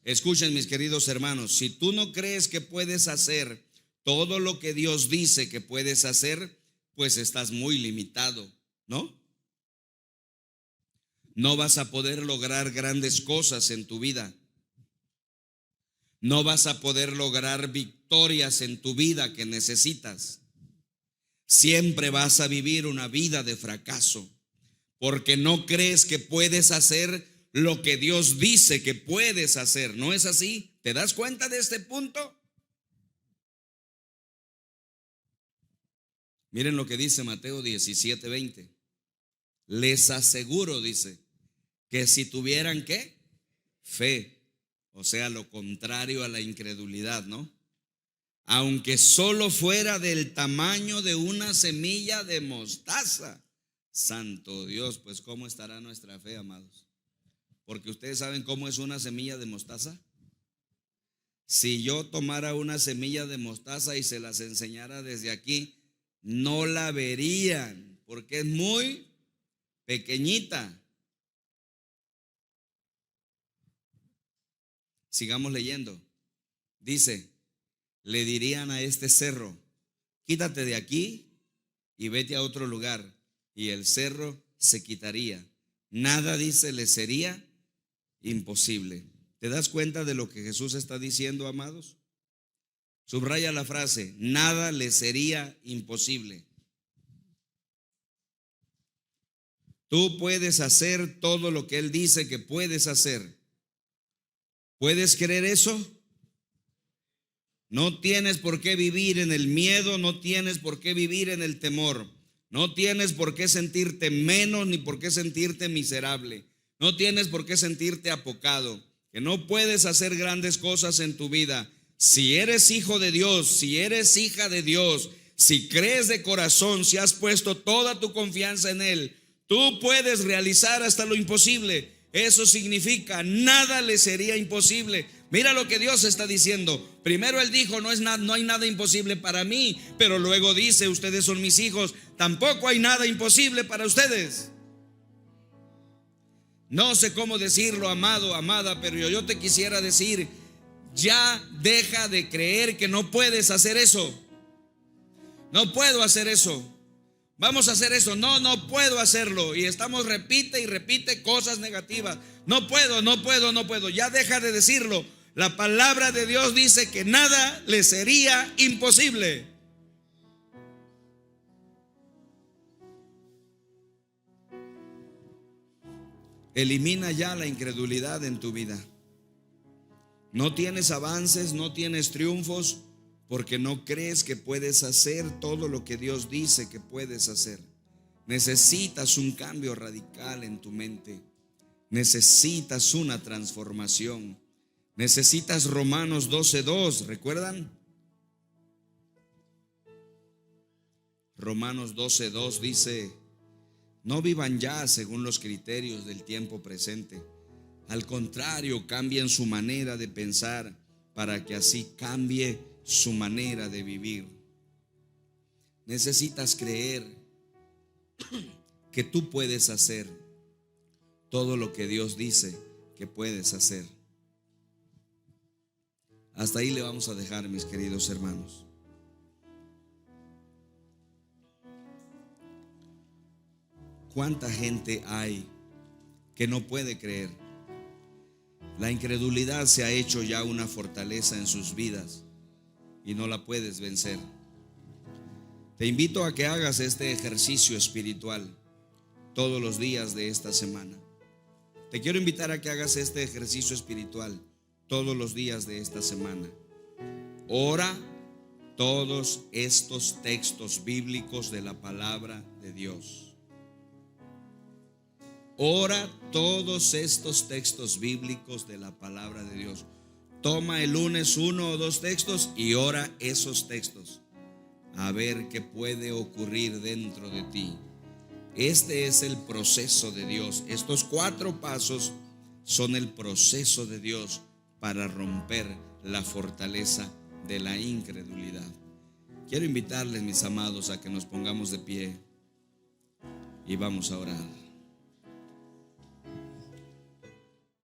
Speaker 1: Escuchen, mis queridos hermanos, si tú no crees que puedes hacer todo lo que Dios dice que puedes hacer, pues estás muy limitado, ¿no? No vas a poder lograr grandes cosas en tu vida. No vas a poder lograr victorias en tu vida que necesitas. Siempre vas a vivir una vida de fracaso porque no crees que puedes hacer lo que Dios dice que puedes hacer. ¿No es así? ¿Te das cuenta de este punto? Miren lo que dice Mateo 17:20. Les aseguro, dice, que si tuvieran ¿qué? Fe, o sea, lo contrario a la incredulidad, ¿no? Aunque solo fuera del tamaño de una semilla de mostaza. Santo Dios, pues ¿cómo estará nuestra fe, amados? Porque ustedes saben cómo es una semilla de mostaza. Si yo tomara una semilla de mostaza y se las enseñara desde aquí, no la verían, porque es muy pequeñita. Sigamos leyendo. Dice, le dirían a este cerro, quítate de aquí y vete a otro lugar, y el cerro se quitaría. Nada, dice, le sería imposible. ¿Te das cuenta de lo que Jesús está diciendo, amados? Subraya la frase, nada le sería imposible. Tú puedes hacer todo lo que Él dice que puedes hacer. ¿Puedes creer eso? No tienes por qué vivir en el miedo, no tienes por qué vivir en el temor, no tienes por qué sentirte menos ni por qué sentirte miserable, no tienes por qué sentirte apocado, que no puedes hacer grandes cosas en tu vida. Si eres hijo de Dios, si eres hija de Dios, si crees de corazón, si has puesto toda tu confianza en Él, tú puedes realizar hasta lo imposible. Eso significa, nada le sería imposible. Mira lo que Dios está diciendo. Primero Él dijo, no hay nada imposible para mí, pero luego dice, ustedes son mis hijos, tampoco hay nada imposible para ustedes. No sé cómo decirlo, amado, amada, pero yo te quisiera decir, ya deja de creer que no puedes hacer eso. No puedo hacer eso. Vamos a hacer eso. No puedo hacerlo. Y estamos repite y repite cosas negativas. No puedo. Ya deja de decirlo. La palabra de Dios dice que nada le sería imposible. Elimina ya la incredulidad en tu vida. No tienes avances, no tienes triunfos, porque no crees que puedes hacer todo lo que Dios dice que puedes hacer. Necesitas un cambio radical en tu mente. Necesitas una transformación. Necesitas Romanos 12:2, ¿recuerdan? Romanos 12:2 dice: no vivan ya según los criterios del tiempo presente. Al contrario, cambien su manera de pensar para que así cambie su manera de vivir. Necesitas creer que tú puedes hacer todo lo que Dios dice que puedes hacer. Hasta ahí le vamos a dejar, mis queridos hermanos. ¿Cuánta gente hay que no puede creer? La incredulidad se ha hecho ya una fortaleza en sus vidas y no la puedes vencer. Te invito a que hagas este ejercicio espiritual todos los días de esta semana. Te quiero invitar a que hagas este ejercicio espiritual todos los días de esta semana. Ora todos estos textos bíblicos de la palabra de Dios. Ora todos estos textos bíblicos de la palabra de Dios. Toma el lunes 1 o 2 textos y ora esos textos. A ver qué puede ocurrir dentro de ti. Este es el proceso de Dios. Estos 4 pasos son el proceso de Dios para romper la fortaleza de la incredulidad. Quiero invitarles, mis amados, a que nos pongamos de pie y vamos a orar.